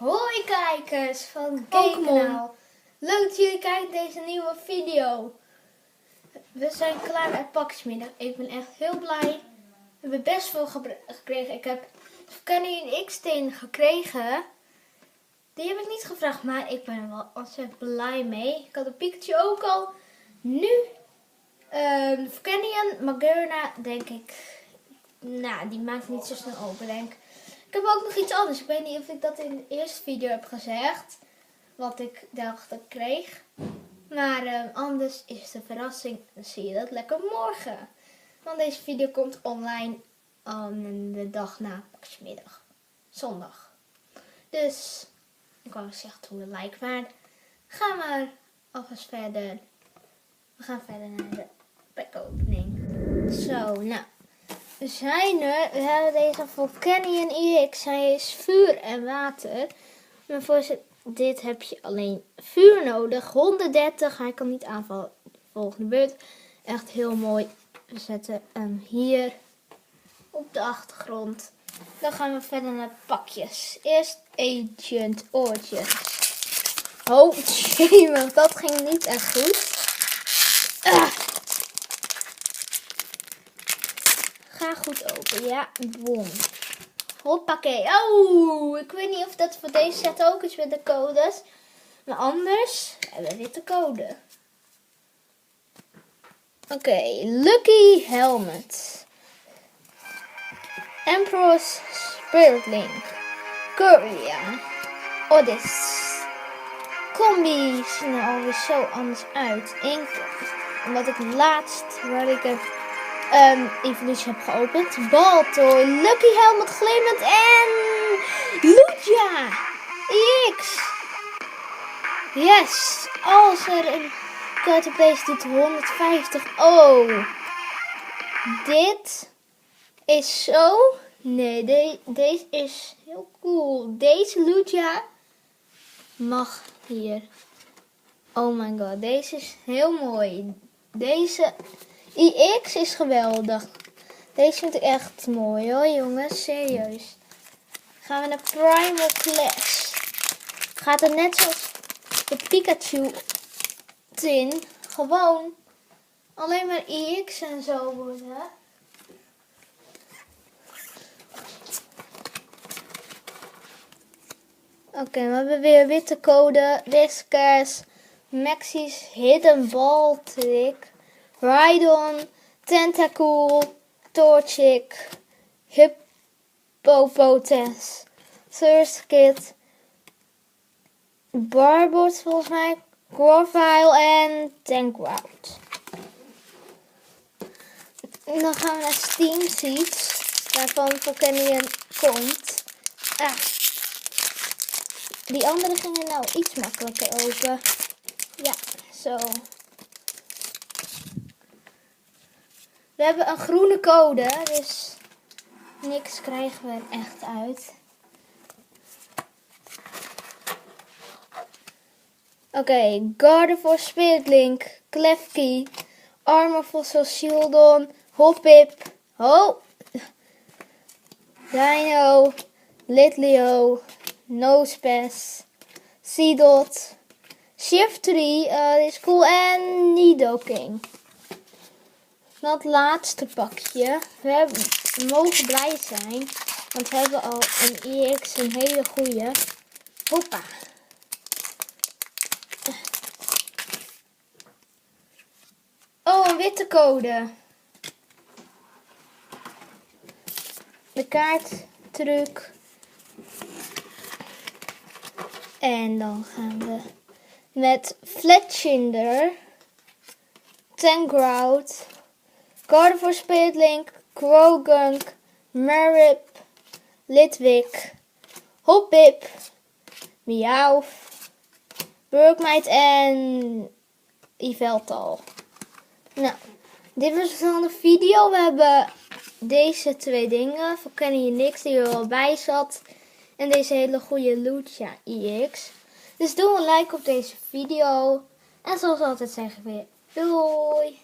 Hoi kijkers van Gamekanaal. Leuk dat jullie kijken deze nieuwe video. We zijn klaar met pakjesmiddag. Ik ben echt heel blij. We hebben best veel gekregen. Ik heb Kenny een X-steen gekregen. Die heb ik niet gevraagd, maar ik ben er wel ontzettend blij mee. Ik had een Pikachu ook al. Nu voor Kenny en Magerna denk ik. Nou, die maakt niet zo snel open, denk ik. Ik heb ook nog iets anders. Ik weet niet of ik dat in de eerste video heb gezegd. Wat ik dacht dat ik kreeg. Maar anders is de verrassing. Dan zie je dat lekker morgen. Want deze video komt online de dag na pakjesmiddag. Zondag. Dus ik wou zeggen toen we like waren. Gaan we alvast verder. We gaan verder naar de pack-opening. Zo, nou. We zijn er. We hebben deze voor Kenny en EX. Hij is vuur en water. Maar voor dit heb je alleen vuur nodig. 130. Hij kan niet aanvallen. De volgende beurt. Echt heel mooi. We zetten hem hier op de achtergrond. Dan gaan we verder naar de pakjes. Eerst Agent oortjes. Oh, want dat ging niet echt goed. Ga goed open. Ja, boom. Hoppakee. Oh, ik weet niet of dat voor deze set ook is met de codes. Maar anders hebben we dit de code. Oké, Lucky Helmet. Emperor's Spirit Link. Courier. Odyss. Combi zien er alweer zo anders uit. Omdat ik laatst waar ik het evolutie heb geopend. Baltoy, Lucky Helmet glimmend en Lugia EX. Yes, als er een code op deze doet 150. Oh, dit is zo. Nee, deze is heel cool. Deze Lugia mag hier. Oh my god, deze is heel mooi. Deze EX is geweldig. Deze vind ik echt mooi hoor jongens, serieus. Gaan we naar Primal Clash. Gaat het net zoals de Pikachu tin. Gewoon alleen maar EX en zo worden. Oké, we hebben weer witte code. Whiskers, Maxis, Hidden Ball Trick, Rhydon, Tentacool, Torchic, Hippopotas, Thirst Kit, Barbot volgens mij, Grovyle en Tankrout. Dan gaan we naar Steam Seeds, waarvan Pokémon komt. Die andere gingen nou iets makkelijker open. Ja, zo. We hebben een groene code, dus niks krijgen we er echt uit. Oké, Gardevoir Spirit Link, Klefki, Armor Fossil Shieldon, Hoppip, Dino, Litleo, Nosepass, Seedot, Shiftry, is cool en Nidoking. Dat laatste pakje. We mogen blij zijn. Want we hebben al een EX, een hele goede. Hoppa. Oh, een witte code. De kaarttruc. En dan gaan we met Fletchinder, Tankrout, Gardevoir Spirit Link, Croagunk, Marip, Litwick, Hoppip, Meowth, Burkmite en Yveltal. Nou, dit was dan de video. We hebben deze twee dingen. Voor Kenny en niks die er al bij zat. En deze hele goede Lugia EX. Dus doe een like op deze video. En zoals altijd zeg ik weer doei!